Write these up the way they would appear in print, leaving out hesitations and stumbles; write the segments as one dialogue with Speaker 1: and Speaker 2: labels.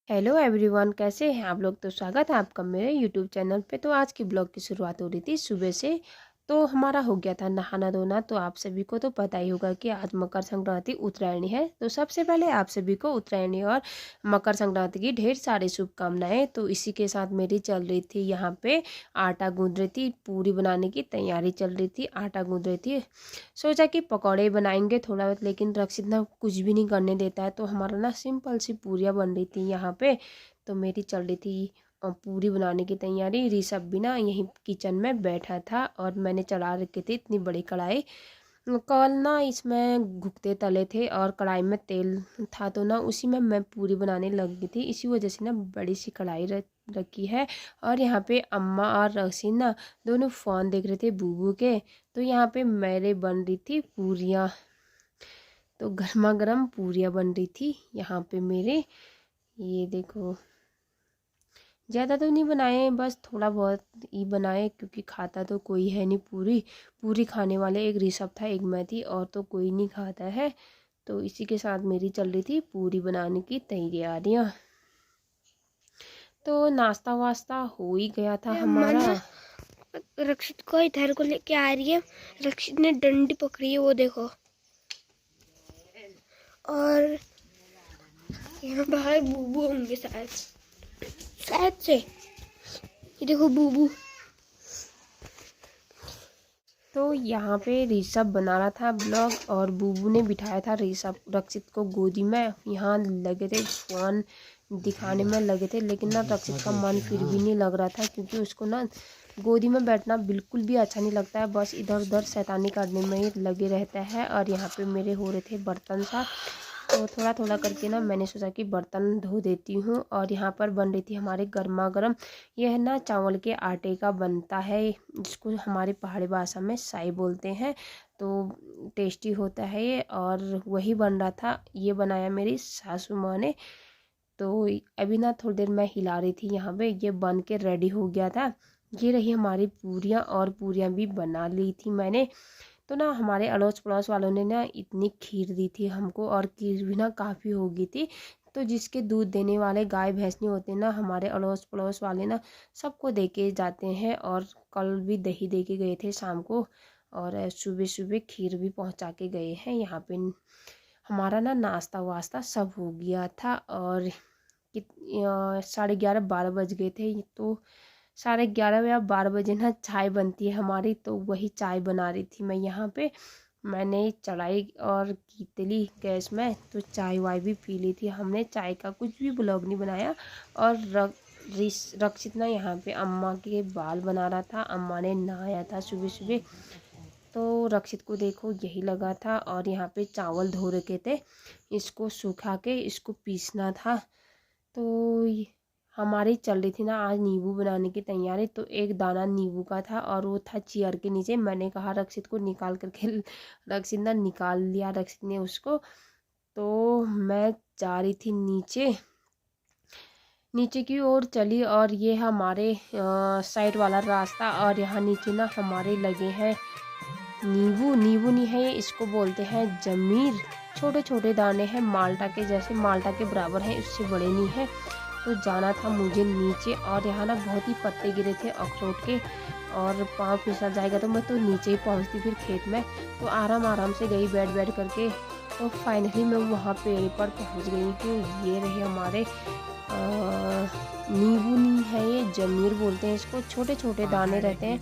Speaker 1: Hello everyone, कैसे हैं आप लोग। तो स्वागत है आपका मेरे यूट्यूब चैनल पे। तो आज की ब्लॉग की शुरुआत हो रही थी सुबह से। तो हमारा हो गया था नहाना धोना। तो आप सभी को तो पता ही होगा कि आज मकर संक्रांति उत्तरायणी है। तो सबसे पहले आप सभी को उत्तरायणी और मकर संक्रांति की ढेर सारी शुभकामनाएं। तो इसी के साथ मेरी चल रही थी यहाँ पे आटा गूंद रही थी, पूरी बनाने की तैयारी चल रही थी, आटा गूंद रही थी। सोचा कि पकौड़े बनाएंगे थोड़ा बहुत, लेकिन रक्षित ना कुछ भी नहीं करने देता है। तो हमारा ना सिंपल सी पूरियाँ बन रही थी यहाँ पे। तो मेरी चल रही थी पूरी बनाने की तैयारी। ऋषभ भी ना यहीं किचन में बैठा था और मैंने चढ़ा रखी थी इतनी बड़ी कढ़ाई। कल ना इसमें घुगते तले थे और कढ़ाई में तेल था, तो ना उसी में मैं पूरी बनाने लग गई थी। इसी वजह से ना बड़ी सी कढ़ाई रखी है। और यहाँ पे अम्मा और रक्षित ना दोनों फ़ोन देख रहे थे बूबू के। तो यहाँ पे मेरे बन रही थी पूरियाँ। तो गर्मा गर्म पूरियाँ बन रही थी यहाँ पे मेरे। ये देखो, ज़्यादा तो नहीं बनाए, बस थोड़ा बहुत ही बनाए, क्योंकि खाता तो कोई है नहीं। पूरी पूरी खाने वाले एक ऋषभ था, एक मैं थी, और तो कोई नहीं खाता है। तो इसी के साथ मेरी चल रही थी पूरी बनाने की तैयारियाँ। तो नाश्ता वास्ता हो ही गया था हमारा।
Speaker 2: रक्षित को इधर को लेके आ रही है। रक्षित ने डंडी पकड़ी है, वो देखो। और यहाँ बाहर बूबू होंगे शायद शायद से। ये देखो बूबू।
Speaker 1: तो यहाँ पे ऋषभ बना रहा था ब्लॉग और बूबू ने बिठाया था ऋषभ रक्षित को गोदी में। यहाँ लगे थे फोन दिखाने में लगे थे, लेकिन ना रक्षित का मन फिर भी नहीं लग रहा था, क्योंकि उसको ना गोदी में बैठना बिल्कुल भी अच्छा नहीं लगता है। बस इधर उधर शैतानी करने में ही लगे रहता है। और यहाँ पे मेरे हो रहे थे बर्तन साफ। तो थोड़ा थोड़ा करके ना मैंने सोचा कि बर्तन धो देती हूँ। और यहाँ पर बन रही थी हमारे गर्मा गर्म, यह ना चावल के आटे का बनता है, जिसको हमारी पहाड़ी भाषा में साई बोलते हैं। तो टेस्टी होता है ये, और वही बन रहा था। ये बनाया मेरी सासू माँ ने। तो अभी ना थोड़ी देर मैं हिला रही थी यहाँ पे, ये बन के रेडी हो गया था। ये रही हमारी पूरियाँ, और पूरियाँ भी बना ली थी मैंने। तो ना हमारे अड़ोस पड़ोस वालों ने ना इतनी खीर दी थी हमको, और खीर भी ना काफ़ी हो गई थी। तो जिसके दूध देने वाले गाय भैंस नहीं होते ना, हमारे अड़ोस पड़ोस वाले ना सबको दे के जाते हैं। और कल भी दही दे के गए थे शाम को, और सुबह सुबह खीर भी पहुंचा के गए हैं यहाँ पे। हमारा ना नाश्ता वास्ता सब हो गया था। और 11:30-12 बज गए थे। तो 11:30 या 12 बजे ना चाय बनती है हमारी। तो वही चाय बना रही थी मैं यहाँ पे। मैंने चढ़ाई और की तली गैस में, तो चाय वाय भी पी ली थी हमने। चाय का कुछ भी ब्लॉग नहीं बनाया। और रक्षित ना यहाँ पे अम्मा के बाल बना रहा था। अम्मा ने नहाया था सुबह सुबह। तो रक्षित को देखो यही लगा था। और यहाँ पे चावल धो रखे थे, इसको सुखा के इसको पीसना था। तो हमारी चल रही थी ना आज नींबू बनाने की तैयारी। तो एक दाना नींबू का था और वो था चेयर के नीचे। मैंने कहा रक्षित को निकाल करके रक्षित ने निकाल लिया, रक्षित ने उसको। तो मैं जा रही थी नीचे नीचे की ओर चली। और ये हमारे साइड वाला रास्ता, और यहाँ नीचे ना हमारे लगे हैं नींबू। नींबू नहीं है ये, इसको बोलते हैं जमीर। छोटे छोटे दाने हैं, माल्टा के जैसे, माल्टा के बराबर हैं, इससे बड़े नहीं है। तो जाना था मुझे नीचे। और यहाँ ना बहुत ही पत्ते गिरे थे अखरोट के, और पाँव फिसल जाएगा तो मैं तो नीचे ही पहुँचती फिर खेत में। तो आराम आराम से गई बैठ बैठ करके। तो फाइनली मैं वहाँ पेड़ पर पहुँच गई हूँ। ये रहे हमारे नींबू नहीं है ये, जमीर बोलते हैं इसको। छोटे छोटे दाने रहते हैं,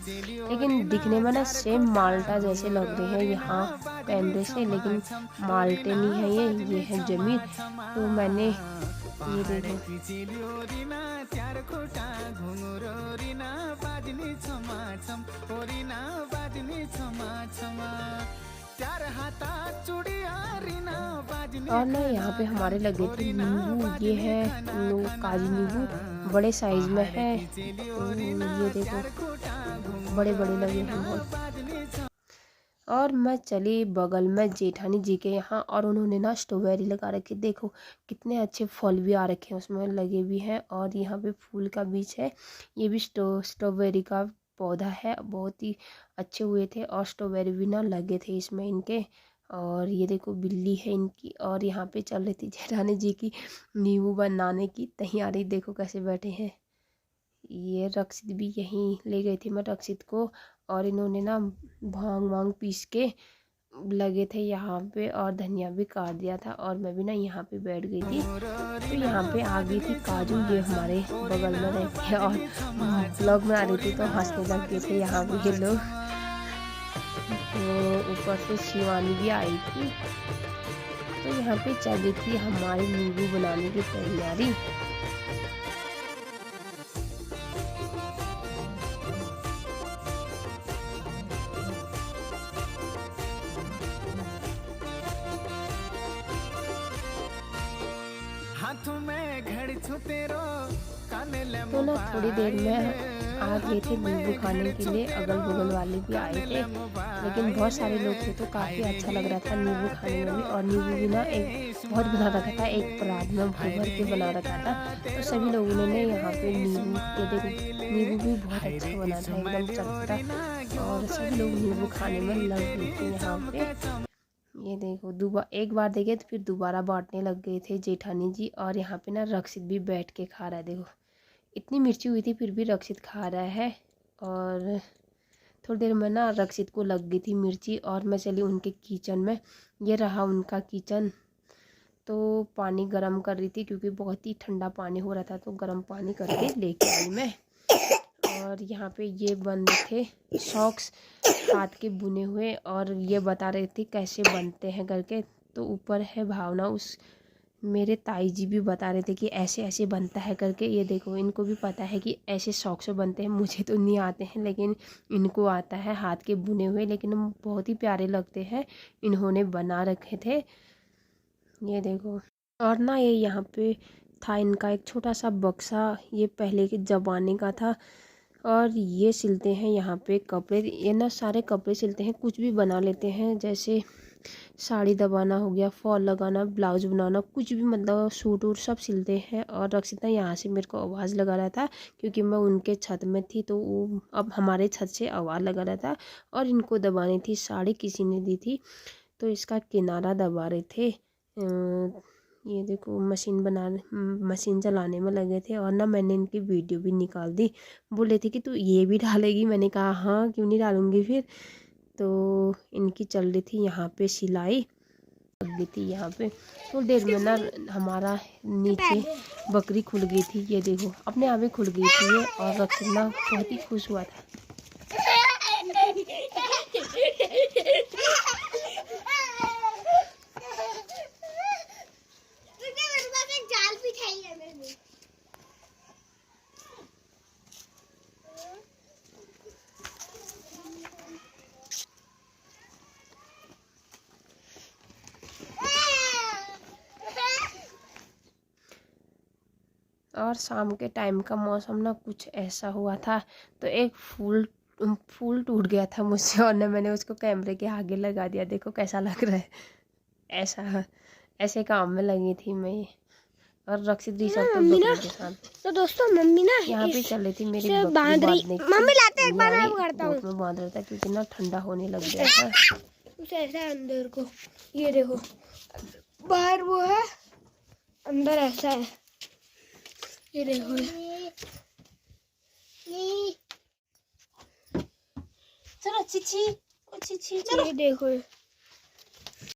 Speaker 1: लेकिन दिखने में ना सेम माल्टा जैसे लग रहे हैं यहाँ कैमरे से, लेकिन माल्टे नहीं है ये है जमीर। तो मैंने ये देखो, और ना यहाँ पे हमारे लगे थे नींबू। ये है काजी नींबू, बड़े साइज में है। तो ये देखो बड़े बड़े लगे हैं बहुत। और मैं चली बगल में जेठानी जी के यहाँ, और उन्होंने ना स्ट्रॉबेरी लगा रखी। देखो कितने अच्छे फल भी आ रखे हैं, उसमें लगे भी हैं। और यहाँ पे फूल का बीज है, ये भी स्ट्रॉबेरी का पौधा है। बहुत ही अच्छे हुए थे, और स्ट्रॉबेरी भी ना लगे थे इसमें इनके। और ये देखो बिल्ली है इनकी। और यहाँ पे चल रही थी जेठानी जी की नींबू बनाने की तैयारी। देखो कैसे बैठे हैं। ये रक्षित भी यहीं ले गई थी मैं रक्षित को, और इन्होंने ना भांग वांग पीस के लगे थे यहाँ पे, और धनिया भी काट दिया था, और मैं भी ना यहाँ पे बैठ गई थी। तो यहाँ पे आ गई थी काजू, ये हमारे बगल में रहती है, और ब्लॉग में आ रही थी तो हंसने लग गए थे यहाँ पे ये लोग। तो ऊपर से शिवानी भी आई थी। तो यहाँ पे चल रही थी हमारी नींबू बनाने की तैयारी। तो ना थोड़ी देर में आ गए थे नींबू खाने के लिए, अगल बगल वाले भी आए थे, लेकिन बहुत सारे लोग थे तो काफ़ी अच्छा लग रहा था नींबू खाने में भी। और नींबू भी ना एक बहुत बना रखा था, एक परात में भर भर के बना रखा था। तो सभी लोगों ने यहाँ पे नींबू, ये देखो नींबू भी बहुत अच्छा बना था, एकदम चटपटा, और सभी लोग नींबू खाने में लग गए थे यहाँ पे। ये देखो एक बार देखे तो फिर दोबारा बांटने लग गए थे जेठानी जी। और यहाँ पे ना रक्षित भी बैठ के खा रहा है। देखो इतनी मिर्ची हुई थी फिर भी रक्षित खा रहा है। और थोड़ी देर में ना रक्षित को लग गई थी मिर्ची, और मैं चली उनके किचन में। ये रहा उनका किचन। तो पानी गर्म कर रही थी क्योंकि बहुत ही ठंडा पानी हो रहा था, तो गर्म पानी करके लेके आई मैं। और यहाँ पे ये बन रहे थे सॉक्स हाथ के बुने हुए, और ये बता रहे थे कैसे बनते हैं करके। तो ऊपर है भावना, उस मेरे ताई जी भी बता रहे थे कि ऐसे ऐसे बनता है करके। ये देखो इनको भी पता है कि ऐसे सॉक्स बनते हैं। मुझे तो नहीं आते हैं लेकिन इनको आता है हाथ के बुने हुए, लेकिन बहुत ही प्यारे लगते हैं। इन्होंने बना रखे थे, ये देखो। और ना ये यहाँ पे था इनका एक छोटा सा बक्सा, ये पहले के ज़माने का था। और ये सिलते हैं यहाँ पे कपड़े, ये ना सारे कपड़े सिलते हैं, कुछ भी बना लेते हैं, जैसे साड़ी दबाना हो गया, फॉल लगाना, ब्लाउज बनाना, कुछ भी, मतलब सूट वूट सब सिलते हैं। और रक्षिता यहाँ से मेरे को आवाज़ लगा रहा था क्योंकि मैं उनके छत में थी, तो वो अब हमारे छत से आवाज़ लगा रहा था। और इनको दबानी थी साड़ी, किसी ने दी थी तो इसका किनारा दबा रहे थे। ये देखो मशीन चलाने में लगे थे। और ना मैंने इनकी वीडियो भी निकाल दी। बोले थे कि तू ये भी डालेगी, मैंने कहा हाँ क्यों नहीं डालूँगी फिर। तो इनकी चल रही थी यहाँ पे सिलाई, लग गई थी यहाँ पे। तो देर में ना हमारा नीचे बकरी खुल गई थी, ये देखो अपने आप ही खुल गई थी ये। और रक्षिता बहुत ही खुश हुआ था। और शाम के टाइम का मौसम ना कुछ ऐसा हुआ था, तो एक फूल टूट गया था मुझसे, और ना मैंने उसको कैमरे के आगे लगा दिया। देखो कैसा लग रहा है। ऐसे काम में लगी थी मैं। और रक्षित दी सब तो बकरी के साथ।
Speaker 2: तो दोस्तों मम्मी ना
Speaker 1: यहाँ पे चल रही थी मेरी
Speaker 2: इसे
Speaker 1: बकरी
Speaker 2: बांध रही।
Speaker 1: बांधने की।
Speaker 2: मम्मी लाते एक बार मैं करता हूँ।
Speaker 1: गोद में बांध रहा था क्योंकि ना ठंडा होने लग गया था।
Speaker 2: कुछ ऐसा है अंदर को, ये देखो बाहर वो है, अंदर ऐसा है, ये देखो। चलो चिची, चिची चलो, ये देखो